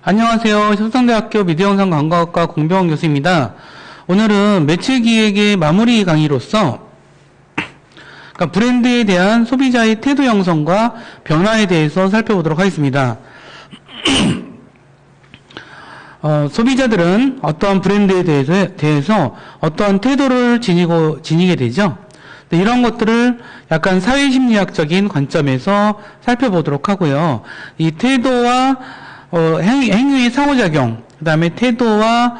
안녕하세요. 협성대학교 미디어영상 광고학과 공병원 교수입니다. 오늘은 매출기획의 마무리 강의로서 그러니까 브랜드에 대한 소비자의 태도 형성과 변화에 대해서 살펴보도록 하겠습니다. 소비자들은 어떠한 브랜드에 대해서 어떠한 태도를 지니게 되죠. 이런 것들을 약간 사회심리학적인 관점에서 살펴보도록 하고요. 이 태도와 행위의 상호작용, 그 다음에 태도가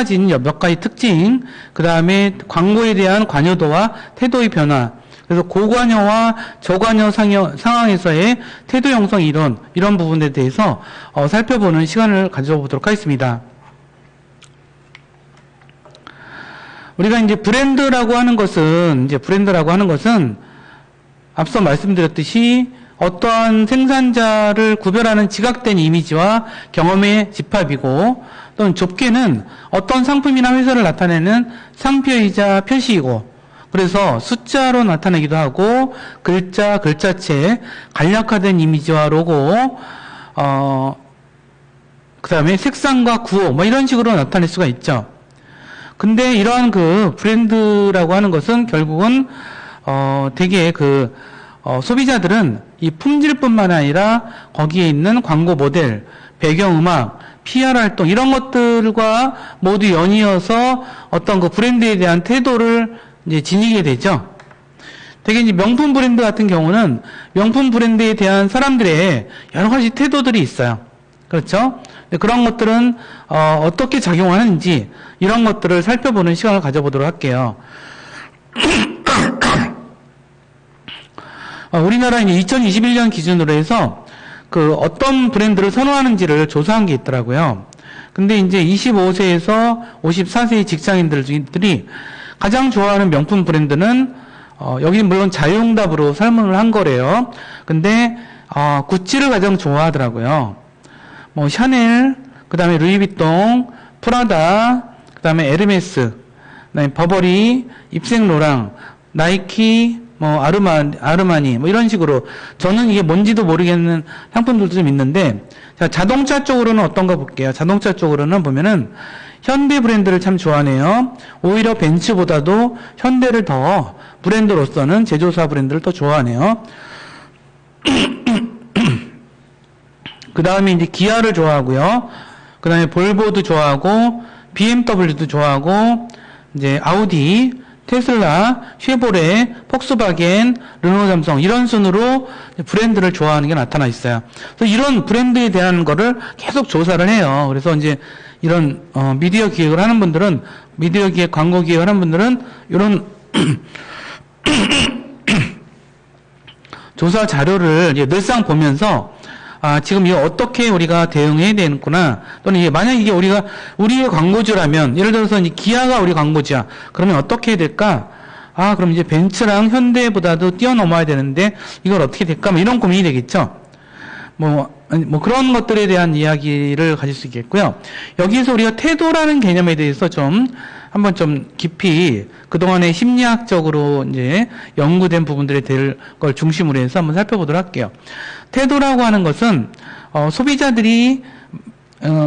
지닌 몇 가지 특징, 그 다음에 광고에 대한 관여도와 태도의 변화, 그래서 고관여와 저관여 상황에서의 태도 형성 이론, 이런 부분에 대해서 살펴보는 시간을 가져보도록 하겠습니다. 우리가 이제 브랜드라고 하는 것은 앞서 말씀드렸듯이 어떠한 생산자를 구별하는 지각된 이미지와 경험의 집합이고, 또는 좁게는 어떤 상품이나 회사를 나타내는 상표이자 표시이고, 그래서 숫자로 나타내기도 하고, 글자체, 간략화된 이미지와 로고, 그 다음에 색상과 구호, 이런 식으로 나타낼 수가 있죠. 근데 이러한 브랜드라고 하는 것은 결국은, 되게 소비자들은 이 품질뿐만 아니라 거기에 있는 광고 모델, 배경음악, PR 활동 이런 것들과 모두 연이어서 어떤 브랜드에 대한 태도를 이제 지니게 되죠. 되게 이제 명품 브랜드 같은 경우는 명품 브랜드에 대한 사람들의 여러 가지 태도들이 있어요. 그렇죠? 그런 것들은 어떻게 작용하는지 이런 것들을 살펴보는 시간을 가져보도록 할게요. 우리나라 이제 2021년 기준으로 해서 어떤 브랜드를 선호하는지를 조사한 게 있더라고요. 근데 이제 25세에서 54세의 직장인들이 가장 좋아하는 명품 브랜드는 여기는 물론 자유응답으로 설문을 한 거래요. 근데 구찌를 가장 좋아하더라고요. 샤넬, 그 다음에 루이비통, 프라다, 그 다음에 에르메스, 그다음에 버버리, 입생로랑, 나이키, 아르마니, 이런 식으로. 저는 이게 뭔지도 모르겠는 상품들도 좀 있는데, 자, 자동차 쪽으로는 어떤가 볼게요. 자동차 쪽으로는 보면은, 현대 브랜드를 참 좋아하네요. 오히려 벤츠보다도 현대를 더, 브랜드로서는 제조사 브랜드를 더 좋아하네요. 그 다음에 이제 기아를 좋아하고요. 그 다음에 볼보도 좋아하고, BMW도 좋아하고, 이제 아우디, 테슬라, 쉐보레, 폭스바겐, 르노, 삼성 이런 순으로 브랜드를 좋아하는 게 나타나 있어요. 그래서 이런 브랜드에 대한 거를 계속 조사를 해요. 그래서 이제 이런 미디어 기획을 하는 분들은 미디어 기획, 광고 기획을 하는 분들은 이런 조사 자료를 이제 늘상 보면서 지금 이거 어떻게 우리가 대응해야 되는구나. 또는 이게 만약 이게 우리의 광고주라면, 예를 들어서 이제 기아가 우리 광고주야. 그러면 어떻게 해야 될까? 그럼 이제 벤츠랑 현대보다도 뛰어넘어야 되는데, 이걸 어떻게 될까? 이런 고민이 되겠죠. 그런 것들에 대한 이야기를 가질 수 있겠고요. 여기에서 우리가 태도라는 개념에 대해서 한번 좀 깊이 그동안의 심리학적으로 이제 연구된 부분들에 대한 걸 중심으로 해서 한번 살펴보도록 할게요. 태도라고 하는 것은 소비자들이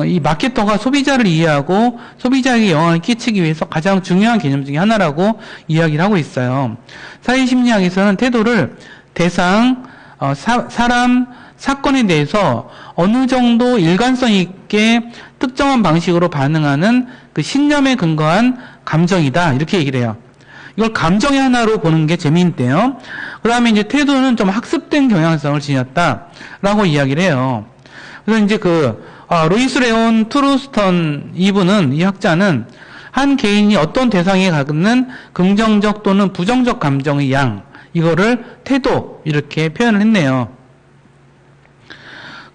이 마케터가 소비자를 이해하고 소비자에게 영향을 끼치기 위해서 가장 중요한 개념 중에 하나라고 이야기를 하고 있어요. 사회심리학에서는 태도를 대상, 사람, 사건에 대해서 어느 정도 일관성 있게 특정한 방식으로 반응하는 신념에 근거한 감정이다. 이렇게 얘기를 해요. 이걸 감정의 하나로 보는 게 재미있대요. 그 다음에 이제 태도는 좀 학습된 경향성을 지녔다라고 이야기를 해요. 그래서 이제 로이스 레온 투루스턴 이 학자는 한 개인이 어떤 대상에 갖는 긍정적 또는 부정적 감정의 양, 이거를 태도, 이렇게 표현을 했네요.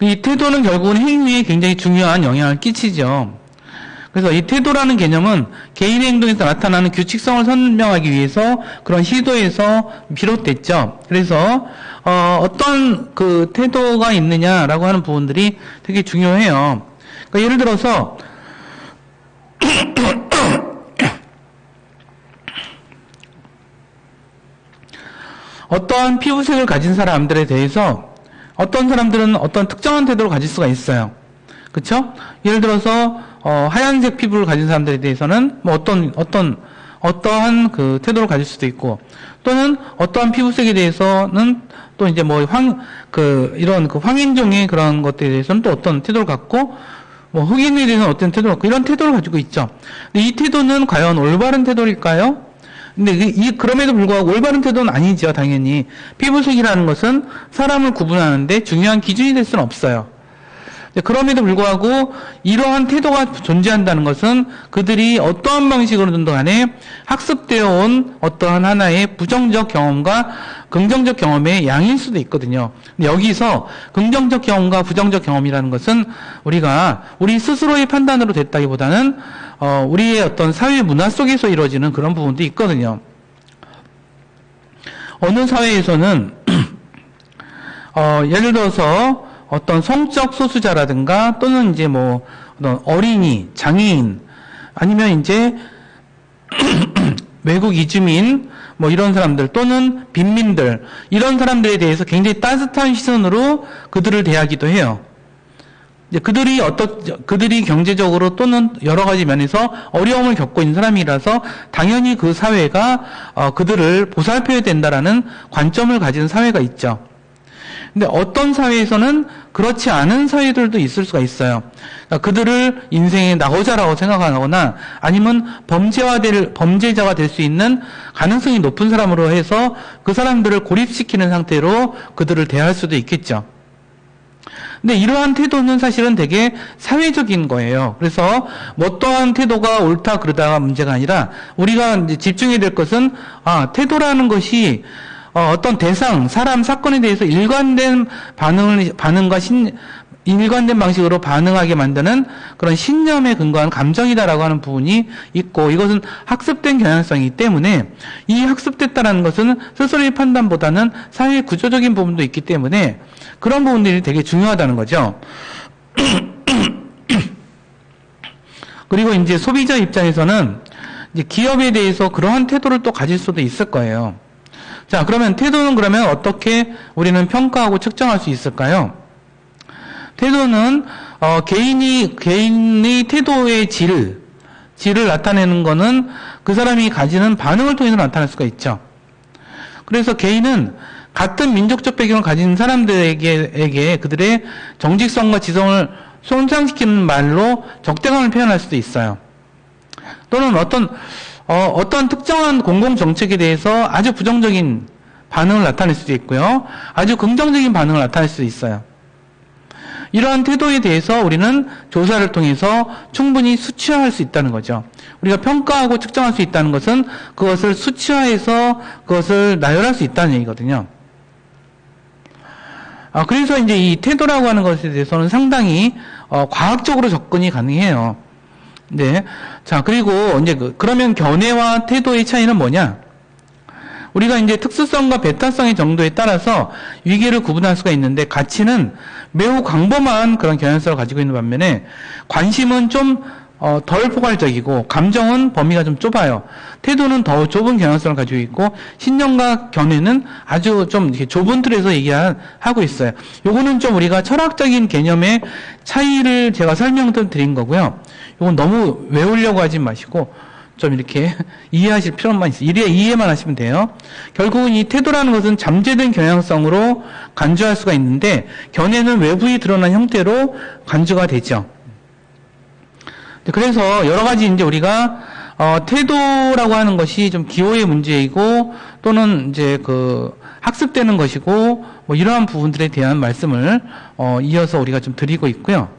이 태도는 결국은 행위에 굉장히 중요한 영향을 끼치죠. 그래서 이 태도라는 개념은 개인의 행동에서 나타나는 규칙성을 설명하기 위해서 그런 시도에서 비롯됐죠. 그래서 어떤 태도가 있느냐라고 하는 부분들이 되게 중요해요. 그러니까 예를 들어서 어떠한 피부색을 가진 사람들에 대해서 어떤 사람들은 어떤 특정한 태도를 가질 수가 있어요. 그쵸? 예를 들어서, 하얀색 피부를 가진 사람들에 대해서는 뭐 어떠한 그 태도를 가질 수도 있고, 또는 어떠한 피부색에 대해서는 또 이제 뭐 이런 그 황인종의 그런 것들에 대해서는 또 어떤 태도를 갖고, 뭐 흑인에 대해서는 어떤 태도를 갖고, 이런 태도를 가지고 있죠. 근데 이 태도는 과연 올바른 태도일까요? 근데 그럼에도 불구하고 올바른 태도는 아니죠, 당연히. 피부색이라는 것은 사람을 구분하는데 중요한 기준이 될 수는 없어요. 그럼에도 불구하고 이러한 태도가 존재한다는 것은 그들이 어떠한 방식으로든 간에 학습되어 온 어떠한 하나의 부정적 경험과 긍정적 경험의 양일 수도 있거든요. 근데 여기서 긍정적 경험과 부정적 경험이라는 것은 우리가 우리 스스로의 판단으로 됐다기보다는 우리의 어떤 사회 문화 속에서 이루어지는 그런 부분도 있거든요. 어느 사회에서는 예를 들어서 어떤 성적 소수자라든가 또는 이제 뭐 어떤 어린이, 장애인 아니면 이제 외국 이주민 뭐 이런 사람들 또는 빈민들 이런 사람들에 대해서 굉장히 따뜻한 시선으로 그들을 대하기도 해요. 이제 그들이 경제적으로 또는 여러 가지 면에서 어려움을 겪고 있는 사람이라서 당연히 그 사회가 그들을 보살펴야 된다라는 관점을 가진 사회가 있죠. 근데 어떤 사회에서는 그렇지 않은 사회들도 있을 수가 있어요. 그러니까 그들을 인생의 낙오자라고 생각하거나 아니면 범죄자가 될 수 있는 가능성이 높은 사람으로 해서 그 사람들을 고립시키는 상태로 그들을 대할 수도 있겠죠. 근데 이러한 태도는 사실은 되게 사회적인 거예요. 그래서 뭐 어떠한 태도가 옳다 그러다가 문제가 아니라 우리가 이제 집중해야 될 것은 태도라는 것이 어떤 대상, 사람, 사건에 대해서 일관된 일관된 방식으로 반응하게 만드는 그런 신념에 근거한 감정이다라고 하는 부분이 있고, 이것은 학습된 경향성이기 때문에 이 학습됐다라는 것은 스스로의 판단보다는 사회 구조적인 부분도 있기 때문에 그런 부분들이 되게 중요하다는 거죠. 그리고 이제 소비자 입장에서는 이제 기업에 대해서 그러한 태도를 또 가질 수도 있을 거예요. 자, 그러면 태도는 그러면 어떻게 우리는 평가하고 측정할 수 있을까요? 태도는 개인의 태도의 질을 나타내는 거는 그 사람이 가지는 반응을 통해서 나타날 수가 있죠. 그래서 개인은 같은 민족적 배경을 가진 사람들에게 그들의 정직성과 지성을 손상시키는 말로 적대감을 표현할 수도 있어요. 또는 어떤 특정한 공공정책에 대해서 아주 부정적인 반응을 나타낼 수도 있고요. 아주 긍정적인 반응을 나타낼 수도 있어요. 이러한 태도에 대해서 우리는 조사를 통해서 충분히 수치화할 수 있다는 거죠. 우리가 평가하고 측정할 수 있다는 것은 그것을 수치화해서 그것을 나열할 수 있다는 얘기거든요. 그래서 이제 이 태도라고 하는 것에 대해서는 상당히 과학적으로 접근이 가능해요. 네. 자, 그리고 이제 그러면 견해와 태도의 차이는 뭐냐? 우리가 이제 특수성과 배타성의 정도에 따라서 위계를 구분할 수가 있는데, 가치는 매우 광범한 그런 경향성을 가지고 있는 반면에 관심은 좀 덜 포괄적이고 감정은 범위가 좀 좁아요. 태도는 더 좁은 경향성을 가지고 있고 신념과 견해는 아주 좀 이렇게 좁은 틀에서 얘기하고 있어요. 요거는 좀 우리가 철학적인 개념의 차이를 제가 설명을 드린 거고요. 요건 너무 외우려고 하지 마시고 좀 이렇게 이해하실 필요만 있어요. 이해만 하시면 돼요. 결국은 이 태도라는 것은 잠재된 경향성으로 간주할 수가 있는데, 견해는 외부에 드러난 형태로 간주가 되죠. 그래서 여러 가지 이제 우리가 태도라고 하는 것이 좀 기호의 문제이고 또는 이제 학습되는 것이고 뭐 이러한 부분들에 대한 말씀을 이어서 우리가 좀 드리고 있고요.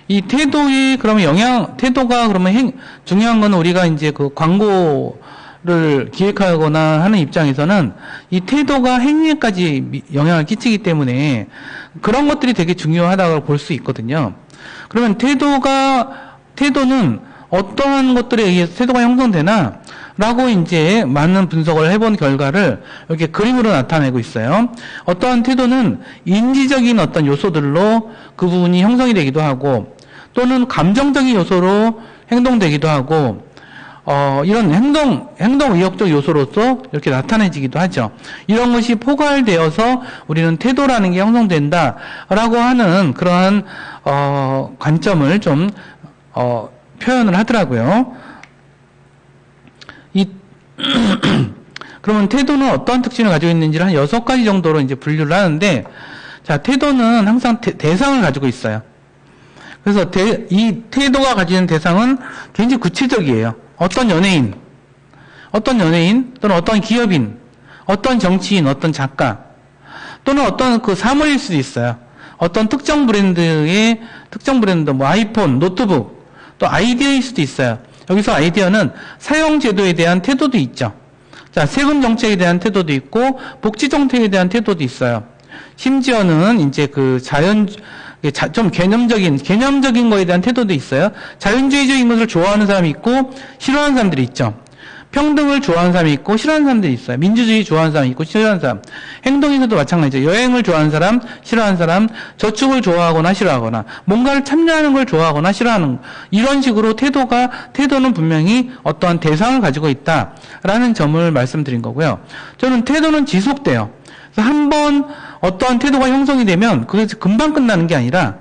이 태도의 태도가 그러면 중요한 건 우리가 이제 광고를 기획하거나 하는 입장에서는 이 태도가 행위에까지 영향을 끼치기 때문에 그런 것들이 되게 중요하다고 볼 수 있거든요. 그러면 태도는 어떠한 것들에 의해서 태도가 형성되나? 라고 이제 많은 분석을 해본 결과를 이렇게 그림으로 나타내고 있어요. 어떠한 태도는 인지적인 어떤 요소들로 그 부분이 형성이 되기도 하고, 또는 감정적인 요소로 행동되기도 하고, 이런 행동 의욕적 요소로서 이렇게 나타내지기도 하죠. 이런 것이 포괄되어서 우리는 태도라는 게 형성된다라고 하는 그러한, 관점을 좀, 표현을 하더라고요. 그러면 태도는 어떠한 특징을 가지고 있는지를 한 6가지 정도로 이제 분류를 하는데, 자, 태도는 항상 대상을 가지고 있어요. 그래서 이 태도가 가지는 대상은 굉장히 구체적이에요. 어떤 연예인 또는 어떤 기업인, 어떤 정치인, 어떤 작가, 또는 어떤 그 사물일 수도 있어요. 어떤 특정 브랜드, 뭐 아이폰, 노트북, 또 아이디어일 수도 있어요. 여기서 아이디어는 사용 제도에 대한 태도도 있죠. 자, 세금 정책에 대한 태도도 있고, 복지 정책에 대한 태도도 있어요. 심지어는 이제 좀 개념적인 거에 대한 태도도 있어요. 자연주의적인 것을 좋아하는 사람이 있고, 싫어하는 사람들이 있죠. 평등을 좋아하는 사람이 있고, 싫어하는 사람들이 있어요. 민주주의 좋아하는 사람이 있고, 싫어하는 사람. 행동에서도 마찬가지죠. 여행을 좋아하는 사람, 싫어하는 사람, 저축을 좋아하거나 싫어하거나, 뭔가를 참여하는 걸 좋아하거나 싫어하는, 이런 식으로 태도는 분명히 어떠한 대상을 가지고 있다라는 점을 말씀드린 거고요. 저는 태도는 지속돼요. 그래서 한번 어떠한 태도가 형성이 되면 그게 금방 끝나는 게 아니라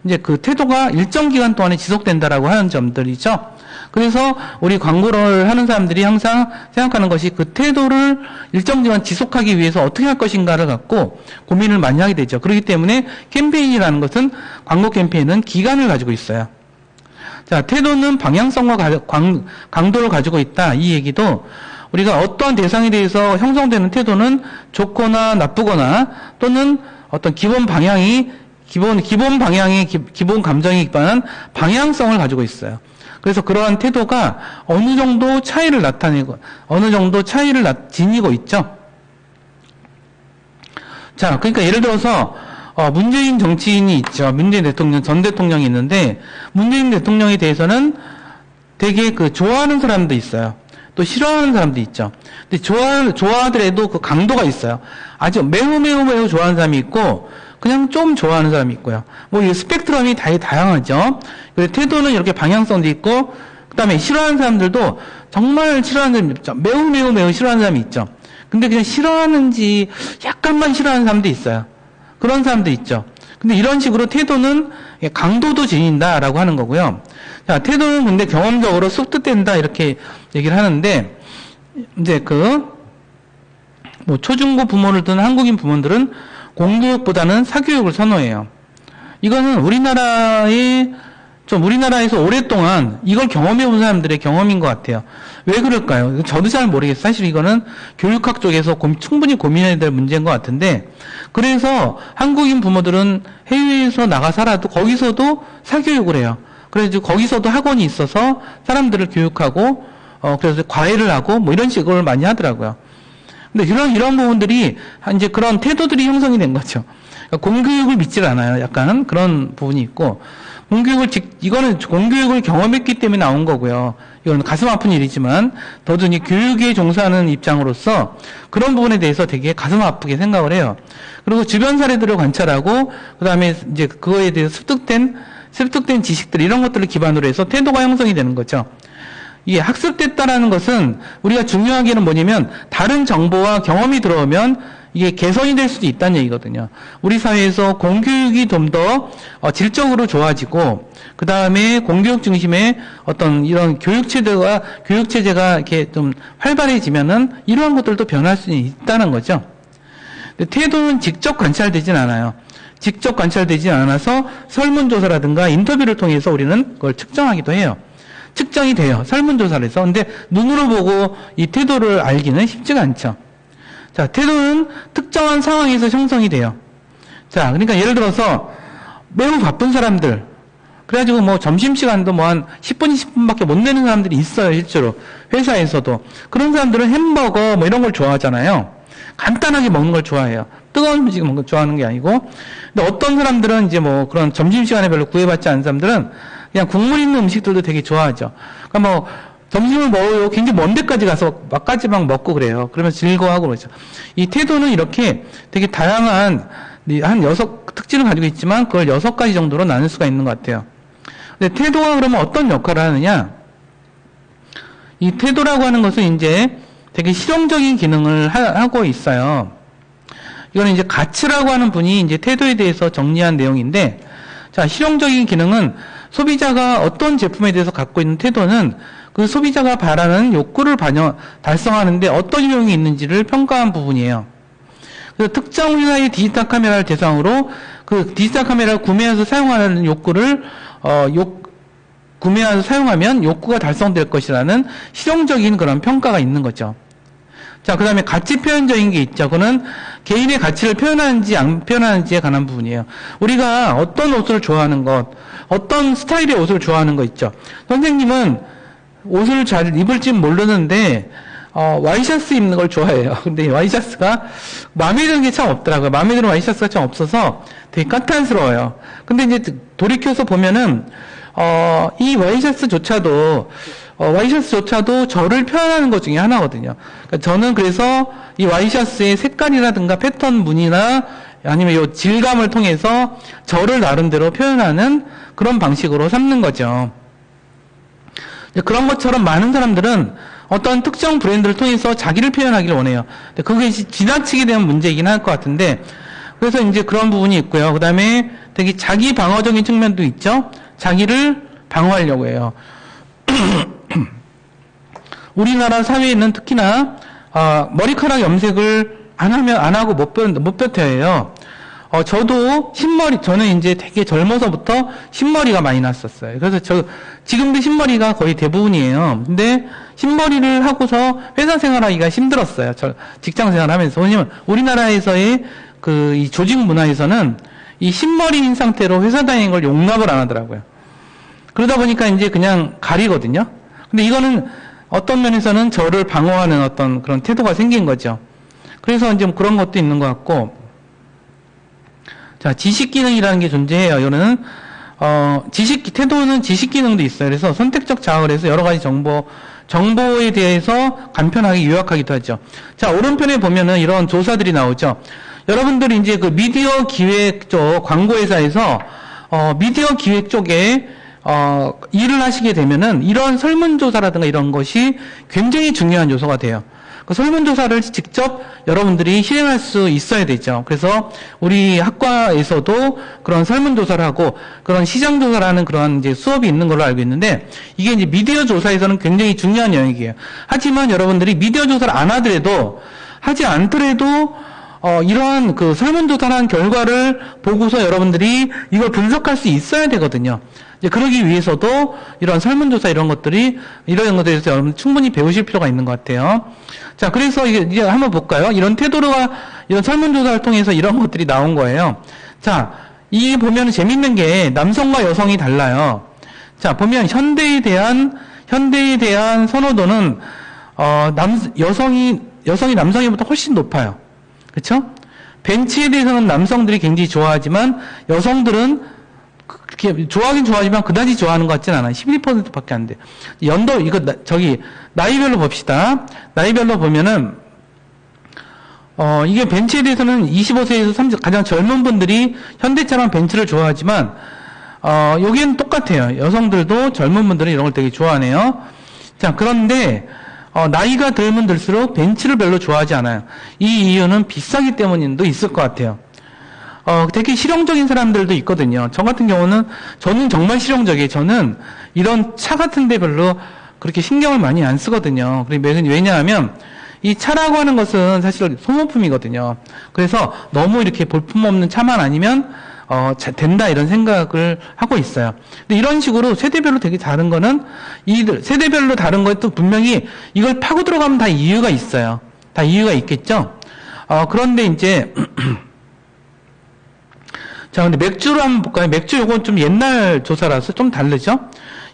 이제 그 태도가 일정 기간 동안에 지속된다라고 하는 점들이죠. 그래서 우리 광고를 하는 사람들이 항상 생각하는 것이 그 태도를 일정 기간 지속하기 위해서 어떻게 할 것인가를 갖고 고민을 많이 하게 되죠. 그렇기 때문에 캠페인이라는 것은, 광고 캠페인은 기간을 가지고 있어요. 자, 태도는 방향성과 강도를 가지고 있다. 이 얘기도 우리가 어떠한 대상에 대해서 형성되는 태도는 좋거나 나쁘거나 또는 어떤 기본 방향의 기본 감정에 기반한 방향성을 가지고 있어요. 그래서 그러한 태도가 어느 정도 차이를 지니고 있죠. 자, 그러니까 예를 들어서 문재인 정치인이 있죠. 문재인 대통령, 전 대통령이 있는데, 문재인 대통령에 대해서는 되게 좋아하는 사람도 있어요. 또 싫어하는 사람도 있죠. 근데 좋아하더라도 그 강도가 있어요. 아주 매우 좋아하는 사람이 있고, 그냥 좀 좋아하는 사람이 있고요. 이 스펙트럼이 다양하죠. 그래서 태도는 이렇게 방향성도 있고, 그 다음에 싫어하는 사람들도 정말 싫어하는 사람이 있죠. 매우 싫어하는 사람이 있죠. 근데 그냥 싫어하는지 약간만 싫어하는 사람도 있어요. 그런 사람도 있죠. 근데 이런 식으로 태도는 강도도 지닌다라고 하는 거고요. 자, 태도는 근데 경험적으로 습득된다 이렇게 얘기를 하는데, 이제 초중고 부모를 둔 한국인 부모들은 공교육보다는 사교육을 선호해요. 이거는 우리나라에서 오랫동안 이걸 경험해본 사람들의 경험인 것 같아요. 왜 그럴까요? 저도 잘 모르겠어요. 사실 이거는 교육학 쪽에서 충분히 고민해야 될 문제인 것 같은데, 그래서 한국인 부모들은 해외에서 나가 살아도 거기서도 사교육을 해요. 그래서 거기서도 학원이 있어서 사람들을 교육하고, 그래서 과외를 하고 이런 식으로 많이 하더라고요. 근데 이런 부분들이 이제 그런 태도들이 형성이 된 거죠. 그러니까 공교육을 믿질 않아요. 약간 그런 부분이 있고, 이거는 공교육을 경험했기 때문에 나온 거고요. 이건 가슴 아픈 일이지만, 더더니 교육에 종사하는 입장으로서 그런 부분에 대해서 되게 가슴 아프게 생각을 해요. 그리고 주변 사례들을 관찰하고, 그 다음에 이제 그거에 대해서 습득된 지식들, 이런 것들을 기반으로 해서 태도가 형성이 되는 거죠. 이게 학습됐다라는 것은 우리가 중요하게는 뭐냐면, 다른 정보와 경험이 들어오면 이게 개선이 될 수도 있다는 얘기거든요. 우리 사회에서 공교육이 좀 더 질적으로 좋아지고, 그 다음에 공교육 중심의 어떤 이런 교육체제가 이렇게 좀 활발해지면은 이러한 것들도 변할 수 있다는 거죠. 근데 태도는 직접 관찰되진 않아요. 직접 관찰되지 않아서 설문조사라든가 인터뷰를 통해서 우리는 그걸 측정하기도 해요. 측정이 돼요. 설문조사를 해서. 근데 눈으로 보고 이 태도를 알기는 쉽지가 않죠. 자, 태도는 특정한 상황에서 형성이 돼요. 자, 그러니까 예를 들어서 매우 바쁜 사람들, 그래가지고 점심시간도 한 10분, 20분밖에 못 내는 사람들이 있어요, 실제로. 회사에서도. 그런 사람들은 햄버거 이런 걸 좋아하잖아요. 간단하게 먹는 걸 좋아해요. 뜨거운 음식 먹는 걸 좋아하는 게 아니고. 근데 어떤 사람들은 이제 그런 점심시간에 별로 구애받지 않는 사람들은 그냥 국물 있는 음식들도 되게 좋아하죠. 그러니까 점심을 먹어요. 굉장히 먼 데까지 가서 막까지 먹고 그래요. 그러면서 즐거워하고 그러죠. 이 태도는 이렇게 되게 다양한 한 6 특징을 가지고 있지만 그걸 6가지 정도로 나눌 수가 있는 것 같아요. 근데 태도가 그러면 어떤 역할을 하느냐? 이 태도라고 하는 것은 이제 되게 실용적인 기능을 하고 있어요. 이거는 이제 가츠라고 하는 분이 이제 태도에 대해서 정리한 내용인데, 자, 실용적인 기능은 소비자가 어떤 제품에 대해서 갖고 있는 태도는 그 소비자가 바라는 욕구를 달성하는데 어떤 효용이 있는지를 평가한 부분이에요. 그래서 특정 회사의 디지털 카메라를 대상으로 그 디지털 카메라를 구매해서 사용하는 욕구를 구매해서 사용하면 욕구가 달성될 것이라는 실용적인 그런 평가가 있는 거죠. 자, 그 다음에 가치 표현적인 게 있죠. 그거는 개인의 가치를 표현하는지 안 표현하는지에 관한 부분이에요. 우리가 어떤 옷을 좋아하는 것, 어떤 스타일의 옷을 좋아하는 거 있죠. 선생님은 옷을 잘 입을지 모르는데 와이셔츠 입는 걸 좋아해요. 근데 와이셔츠가 마음에 드는 게 참 없더라고요. 마음에 드는 와이셔츠가 참 없어서 되게 까탈스러워요. 근데 이제 돌이켜서 보면은 이 와이셔츠조차도 저를 표현하는 것 중에 하나거든요. 그러니까 저는 그래서 이 와이셔츠의 색깔이라든가 패턴 무늬나 아니면 이 질감을 통해서 저를 나름대로 표현하는 그런 방식으로 삼는 거죠. 그런 것처럼 많은 사람들은 어떤 특정 브랜드를 통해서 자기를 표현하기를 원해요. 그게 지나치게 되면 문제이긴 할 것 같은데, 그래서 이제 그런 부분이 있고요. 그 다음에 되게 자기 방어적인 측면도 있죠. 자기를 방어하려고 해요. 우리나라 사회에는 특히나 머리카락 염색을 안 하고 못 버텨요. 저도 저는 이제 되게 젊어서부터 흰머리가 많이 났었어요. 그래서 지금도 흰머리가 거의 대부분이에요. 근데 흰머리를 하고서 회사 생활하기가 힘들었어요. 직장 생활하면서. 왜냐면 우리나라에서의 이 조직 문화에서는 이 흰머리인 상태로 회사 다니는 걸 용납을 안 하더라고요. 그러다 보니까 이제 그냥 가리거든요. 근데 이거는 어떤 면에서는 저를 방어하는 어떤 그런 태도가 생긴 거죠. 그래서 이제 그런 것도 있는 것 같고, 자, 지식기능이라는 게 존재해요. 이거는, 태도는 지식기능도 있어요. 그래서 선택적 자학을 해서 여러 가지 정보에 대해서 간편하게 요약하기도 하죠. 자, 오른편에 보면은 이런 조사들이 나오죠. 여러분들이 이제 그 미디어 기획 쪽, 광고회사에서, 미디어 기획 쪽에, 일을 하시게 되면은 이런 설문조사라든가 이런 것이 굉장히 중요한 요소가 돼요. 그 설문조사를 직접 여러분들이 실행할 수 있어야 되죠. 그래서 우리 학과에서도 그런 설문조사를 하고 그런 시장조사라는 그런 이제 수업이 있는 걸로 알고 있는데, 이게 이제 미디어 조사에서는 굉장히 중요한 영역이에요. 하지만 여러분들이 미디어 조사를 하지 않더라도 이러한 그 설문조사라는 결과를 보고서 여러분들이 이걸 분석할 수 있어야 되거든요. 이제 그러기 위해서도 이런 설문조사 이런 것들에 대해서 여러분 충분히 배우실 필요가 있는 것 같아요. 자, 그래서 이제 한번 볼까요? 이런 이런 설문조사를 통해서 이런 것들이 나온 거예요. 자, 이 보면 재밌는 게 남성과 여성이 달라요. 자, 보면 현대에 대한 선호도는 여성이 남성보다 훨씬 높아요. 그렇죠? 벤츠에 대해서는 남성들이 굉장히 좋아하지만 여성들은 그렇게 좋아하긴 좋아하지만 그다지 좋아하는 것 같진 않아요. 12%밖에 안 돼. 나이별로 봅시다. 나이별로 보면은 이게 벤츠에 대해서는 25세에서 30 가장 젊은 분들이 현대차랑 벤츠를 좋아하지만 여기는 똑같아요. 여성들도 젊은 분들은 이런 걸 되게 좋아하네요. 자, 그런데 나이가 들면 들수록 벤츠를 별로 좋아하지 않아요. 이 이유는 비싸기 때문도 있을 것 같아요. 되게 실용적인 사람들도 있거든요. 저 같은 경우는, 저는 정말 실용적이에요. 저는 이런 차 같은데 별로 그렇게 신경을 많이 안 쓰거든요. 왜냐하면 이 차라고 하는 것은 사실 소모품이거든요. 그래서 너무 이렇게 볼품없는 차만 아니면 된다 이런 생각을 하고 있어요. 근데 이런 식으로 세대별로 되게 다른 거는 세대별로 다른 것도 분명히 이걸 파고 들어가면 다 이유가 있어요. 다 이유가 있겠죠. 그런데 이제 자, 근데 맥주로 한번 볼까요? 맥주 요건 좀 옛날 조사라서 좀 다르죠?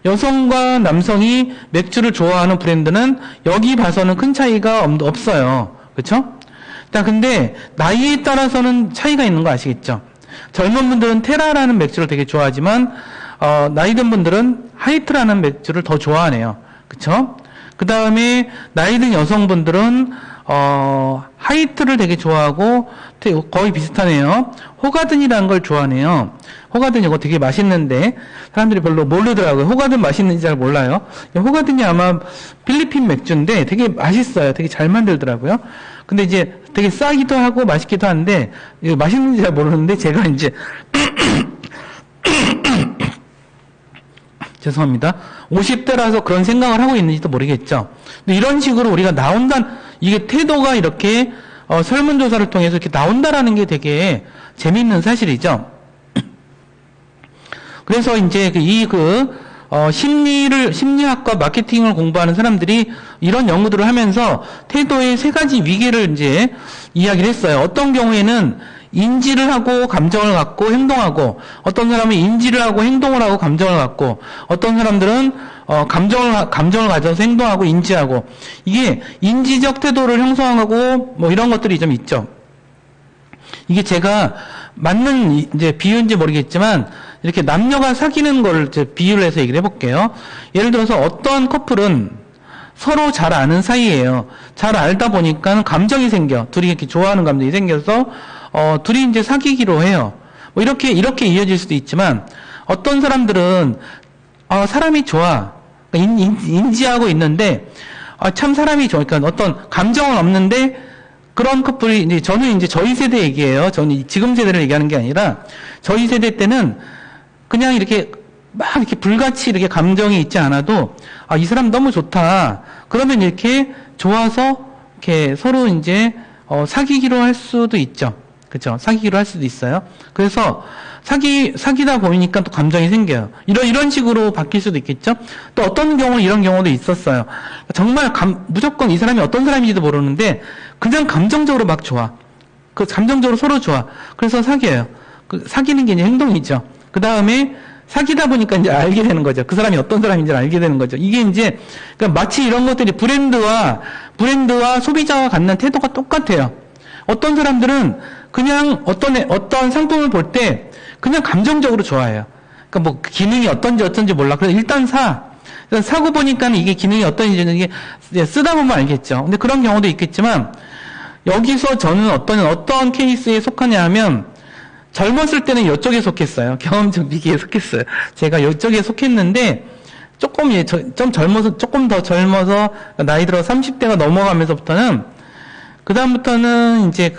여성과 남성이 맥주를 좋아하는 브랜드는 여기 봐서는 큰 차이가 없어요. 그렇죠? 자, 근데 나이에 따라서는 차이가 있는 거 아시겠죠? 젊은 분들은 테라라는 맥주를 되게 좋아하지만 나이 든 분들은 하이트라는 맥주를 더 좋아하네요. 그렇죠? 그 다음에 나이 든 여성분들은 하이트를 되게 좋아하고, 거의 비슷하네요. 호가든이라는 걸 좋아하네요. 호가든 이거 되게 맛있는데, 사람들이 별로 모르더라고요. 호가든 맛있는지 잘 몰라요. 호가든이 아마 필리핀 맥주인데 되게 맛있어요. 되게 잘 만들더라고요. 근데 이제 되게 싸기도 하고 맛있기도 한데, 이거 맛있는지 잘 모르는데, 제가 이제, 죄송합니다. 50대라서 그런 생각을 하고 있는지도 모르겠죠. 근데 이런 식으로 우리가 이게 태도가 이렇게 설문조사를 통해서 이렇게 나온다라는 게 되게 재미있는 사실이죠. 그래서 이제 심리학과 마케팅을 공부하는 사람들이 이런 연구들을 하면서 태도의 세 가지 위계를 이제 이야기를 했어요. 어떤 경우에는 인지를 하고 감정을 갖고 행동하고, 어떤 사람은 인지를 하고 행동을 하고 감정을 갖고, 어떤 사람들은 감정을 가져서 행동하고 인지하고, 이게 인지적 태도를 형성하고 뭐 이런 것들이 좀 있죠. 이게 제가 맞는 이제 비유인지 모르겠지만 이렇게 남녀가 사귀는 거를 비유를 해서 얘기를 해볼게요. 예를 들어서 어떤 커플은 서로 잘 아는 사이예요. 잘 알다 보니까 감정이 생겨. 둘이 이렇게 좋아하는 감정이 생겨서 둘이 이제 사귀기로 해요. 뭐 이렇게 이어질 수도 있지만, 어떤 사람들은 사람이 좋아. 그러니까 인지하고 있는데 참 사람이 좋아. 그러니까 어떤 감정은 없는데, 그런 커플이 이제 저는 이제 저희 세대 얘기예요. 저는 지금 세대를 얘기하는 게 아니라 저희 세대 때는 그냥 이렇게 막 이렇게 불같이 이렇게 감정이 있지 않아도 이 사람 너무 좋다. 그러면 이렇게 좋아서 이렇게 서로 이제 사귀기로 할 수도 있죠. 그렇죠? 사귀기로 할 수도 있어요. 그래서 사귀다 보니까 또 감정이 생겨요. 이런 식으로 바뀔 수도 있겠죠? 또 어떤 경우는 이런 경우도 있었어요. 정말 무조건 이 사람이 어떤 사람인지도 모르는데 그냥 감정적으로 막 좋아. 그 감정적으로 서로 좋아. 그래서 사귀어요. 사귀는 게 이제 행동이죠. 그 다음에 사귀다 보니까 이제 알게 되는 거죠. 그 사람이 어떤 사람인지를 알게 되는 거죠. 이게 이제 그러니까 마치 이런 것들이 브랜드와 소비자가 갖는 태도가 똑같아요. 어떤 사람들은 그냥 어떤 상품을 볼 때 그냥 감정적으로 좋아해요. 그러니까 뭐 기능이 어떤지 몰라. 그래서 일단 사고 보니까 이게 기능이 어떤지 이게 쓰다 보면 알겠죠. 근데 그런 경우도 있겠지만, 여기서 저는 어떤 케이스에 속하냐 하면, 젊었을 때는 이쪽에 속했어요. 경험적 위기에 속했어요. 제가 이쪽에 속했는데, 조금 더 젊어서, 나이 들어 30대가 넘어가면서부터는, 그다음부터는 이제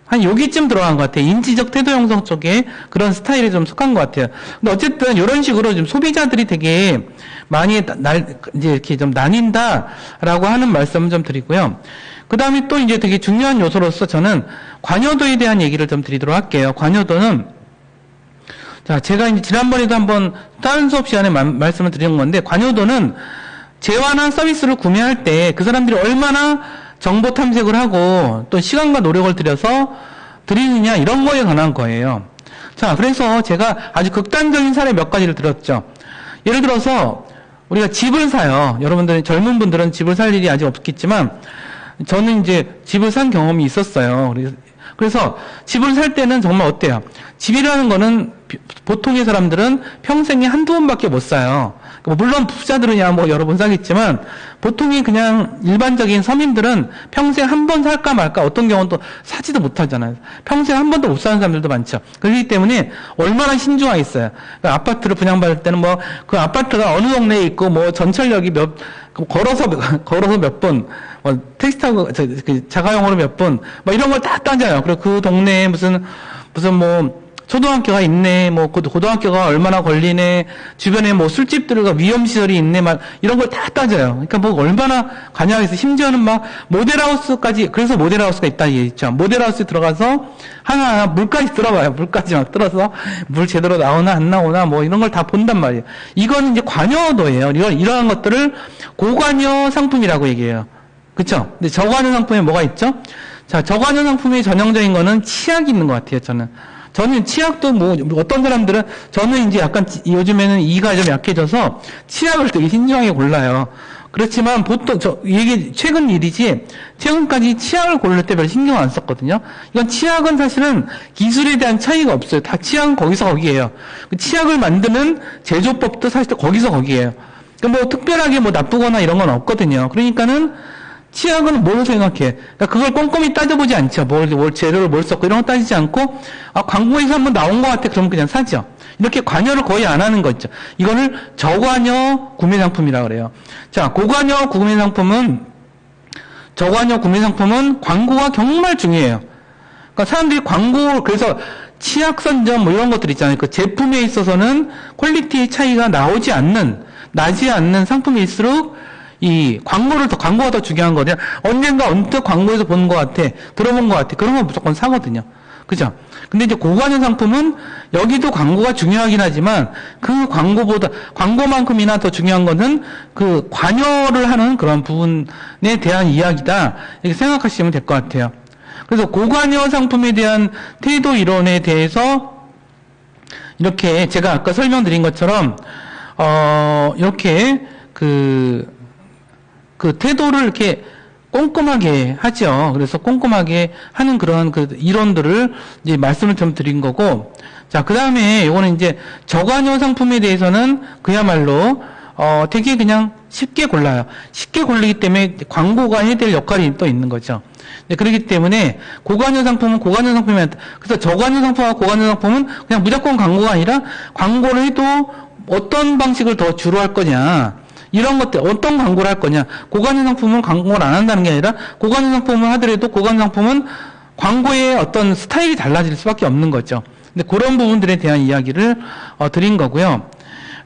한 여기쯤 들어간 것 같아요. 인지적 태도 형성 쪽에 그런 스타일에 좀 속한 것 같아요. 근데 어쨌든 이런 식으로 좀 소비자들이 되게 많이 이제 이렇게 좀 나뉜다라고 하는 말씀을 좀 드리고요. 그 다음에 또 이제 되게 중요한 요소로서 저는 관여도에 대한 얘기를 좀 드리도록 할게요. 관여도는, 자, 제가 이제 지난번에도 한번 다른 수업 시간에 말씀을 드린 건데, 관여도는 재화나 서비스를 구매할 때 그 사람들이 얼마나 정보 탐색을 하고 또 시간과 노력을 들여서 드리느냐, 이런 거에 관한 거예요. 자, 그래서 제가 아주 극단적인 사례 몇 가지를 들었죠. 예를 들어서 우리가 집을 사요. 여러분들 젊은 분들은 집을 살 일이 아직 없겠지만 저는 이제 집을 산 경험이 있었어요. 그래서 집을 살 때는 정말 어때요? 집이라는 거는 보통의 사람들은 평생에 한두 번밖에 못 사요. 물론 부자들은야 뭐 여러 번 사겠지만, 보통이 그냥 일반적인 서민들은 평생 한 번 살까 말까, 어떤 경우는 또 사지도 못하잖아요. 평생 한 번도 못 사는 사람들도 많죠. 그렇기 때문에 얼마나 신중하겠어요. 그러니까 아파트를 분양받을 때는 뭐 그 아파트가 어느 동네에 있고 뭐 전철역이 걸어서 몇 분, 택시 타고 자가용으로 몇 분, 뭐 이런 걸 다 따져요. 그리고 그 동네에 무슨 뭐 초등학교가 있네, 뭐 고등학교가 얼마나 걸리네, 주변에 뭐 술집들과 위험시설이 있네, 막 이런 걸 다 따져요. 그러니까 뭐 얼마나 관여하겠어. 심지어는 막 모델하우스까지, 그래서 모델하우스가 있다 얘기했죠. 모델하우스에 들어가서 하나 물까지 들어봐요. 물까지 막 들어서 물 제대로 나오나 안 나오나 뭐 이런 걸 다 본단 말이에요. 이건 이제 관여도예요. 이러한 것들을 고관여 상품이라고 얘기해요. 그쵸? 근데 저관여 상품에 뭐가 있죠? 자, 저관여 상품의 전형적인 거는 치약이 있는 것 같아요, 저는 치약도 뭐 어떤 사람들은, 저는 이제 약간 요즘에는 이가 좀 약해져서 치약을 되게 신중하게 골라요. 그렇지만 보통 이게 최근 일이지, 최근까지 치약을 고를 때 별 신경 안 썼거든요. 이건 치약은 사실은 기술에 대한 차이가 없어요. 다 치약은 거기서 거기에요. 치약을 만드는 제조법도 사실 거기서 거기에요. 그러니까 뭐 특별하게 뭐 나쁘거나 이런 건 없거든요. 그러니까는 치약은 뭘 생각해? 그러니까 그걸 꼼꼼히 따져보지 않죠. 재료를 뭘 썼고 이런 거 따지지 않고, 광고에서 한번 나온 것 같아. 그러면 그냥 사죠. 이렇게 관여를 거의 안 하는 거 있죠. 이거를 저관여 구매 상품이라고 그래요. 자, 고관여 구매 상품은, 저관여 구매 상품은 광고가 정말 중요해요. 그러니까 사람들이 광고, 그래서 치약 선점 뭐 이런 것들 있잖아요. 그 제품에 있어서는 퀄리티의 차이가 나지 않는 상품일수록 이 광고가 더 중요한 거냐. 언젠가 언뜻 광고에서 본 것 같아, 들어본 것 같아. 그런 건 무조건 사거든요. 그죠? 근데 이제 고관여 상품은 여기도 광고가 중요하긴 하지만 그 광고만큼이나 더 중요한 거는 그 관여를 하는 그런 부분에 대한 이야기다. 이렇게 생각하시면 될 것 같아요. 그래서 고관여 상품에 대한 태도 이론에 대해서 이렇게 제가 아까 설명드린 것처럼, 이렇게 그 태도를 이렇게 꼼꼼하게 하죠. 그래서 꼼꼼하게 하는 그런 그 이론들을 이제 말씀을 좀 드린 거고, 자, 그 다음에 요거는 이제 저관여 상품에 대해서는 그야말로, 되게 그냥 쉽게 골라요. 쉽게 고르기 때문에 광고가 해야 될 역할이 또 있는 거죠. 네, 그렇기 때문에 고관여 상품은 고관여 상품이 그래서 저관여 상품과 고관여 상품은 그냥 무조건 광고가 아니라 광고를 해도 어떤 방식을 더 주로 할 거냐, 이런 것들, 어떤 광고를 할 거냐. 고관여 상품은 광고를 안 한다는 게 아니라 고관여 상품을 하더라도 고관여 상품은 광고의 어떤 스타일이 달라질 수밖에 없는 거죠. 근데 그런 부분들에 대한 이야기를 드린 거고요.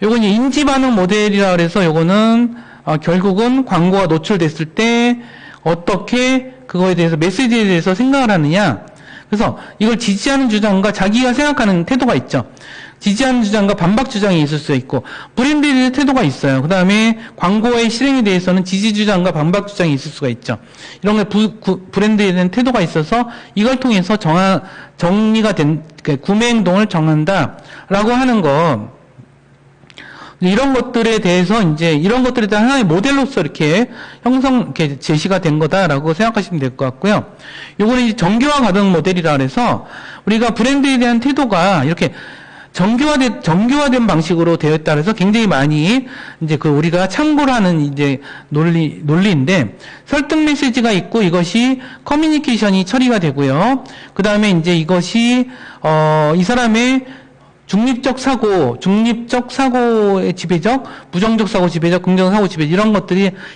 요건 인지 반응 모델이라 그래서 요거는 결국은 광고가 노출됐을 때 어떻게 그거에 대해서 메시지에 대해서 생각을 하느냐. 그래서 이걸 지지하는 주장과 자기가 생각하는 태도가 있죠. 지지하는 주장과 반박 주장이 있을 수 있고, 브랜드에 대한 태도가 있어요. 그 다음에 광고의 실행에 대해서는 지지 주장과 반박 주장이 있을 수가 있죠. 이런 게 브랜드에 대한 태도가 있어서 이걸 통해서 정리가 된 구매 행동을 정한다라고 하는 거. 이런 것들에 대해서 이제 이런 것들에 대한 하나의 모델로서 이렇게 이렇게 제시가 된 거다라고 생각하시면 될 것 같고요. 요거는 정교화 가능 모델이라 그래서 우리가 브랜드에 대한 태도가 이렇게 정교화된 방식으로 되어 있다 그래서 굉장히 많이 이제 우리가 참고를 하는 이제 논리인데, 설득 메시지가 있고 이것이 커뮤니케이션이 처리가 되고요. 그 다음에 이제 이것이 이 사람의 중립적 사고의 지배적, 부정적 사고 지배적, 긍정적 사고 지배적,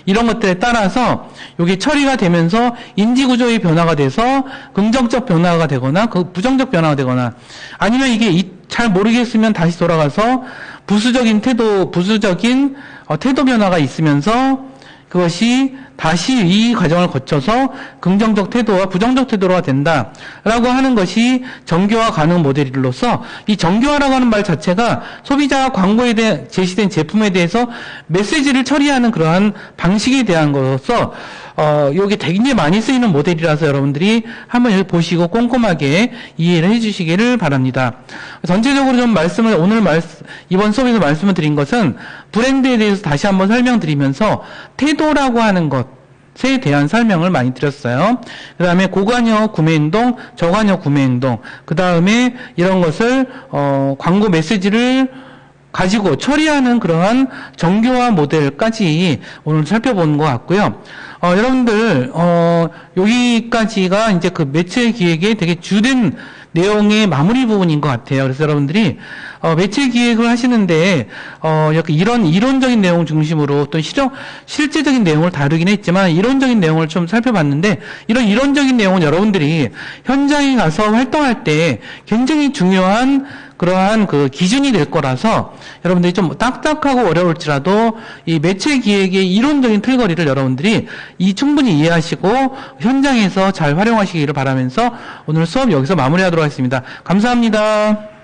이런 것들에 따라서 이게 처리가 되면서 인지 구조의 변화가 돼서 긍정적 변화가 되거나 부정적 변화가 되거나, 아니면 이게 잘 모르겠으면 다시 돌아가서 부수적인 태도 변화가 있으면서 그것이 다시 이 과정을 거쳐서 긍정적 태도와 부정적 태도가 된다라고 하는 것이 정교화 가능 모델로서, 이 정교화라고 하는 말 자체가 소비자가 광고에 대해 제시된 제품에 대해서 메시지를 처리하는 그러한 방식에 대한 것으로서 여기 굉장히 많이 쓰이는 모델이라서 여러분들이 한번 여기 보시고 꼼꼼하게 이해를 해주시기를 바랍니다. 전체적으로 좀 이번 수업에서 말씀을 드린 것은 브랜드에 대해서 다시 한번 설명드리면서 태도라고 하는 것에 대한 설명을 많이 드렸어요. 그 다음에 고관여 구매행동, 저관여 구매행동, 그 다음에 이런 것을 광고 메시지를 가지고 처리하는 그러한 정교화 모델까지 오늘 살펴본 것 같고요. 여러분들 여기까지가 이제 그 매체 기획의 되게 주된 내용의 마무리 부분인 것 같아요. 그래서 여러분들이 매체 기획을 하시는데 약간 이런 이론적인 내용 중심으로 또 실제적인 내용을 다루긴 했지만 이론적인 내용을 좀 살펴봤는데, 이런 이론적인 내용은 여러분들이 현장에 가서 활동할 때 굉장히 중요한 그러한 그 기준이 될 거라서 여러분들이 좀 딱딱하고 어려울지라도 이 매체 기획의 이론적인 틀거리를 여러분들이 충분히 이해하시고 현장에서 잘 활용하시기를 바라면서 오늘 수업 여기서 마무리하도록 하겠습니다. 감사합니다.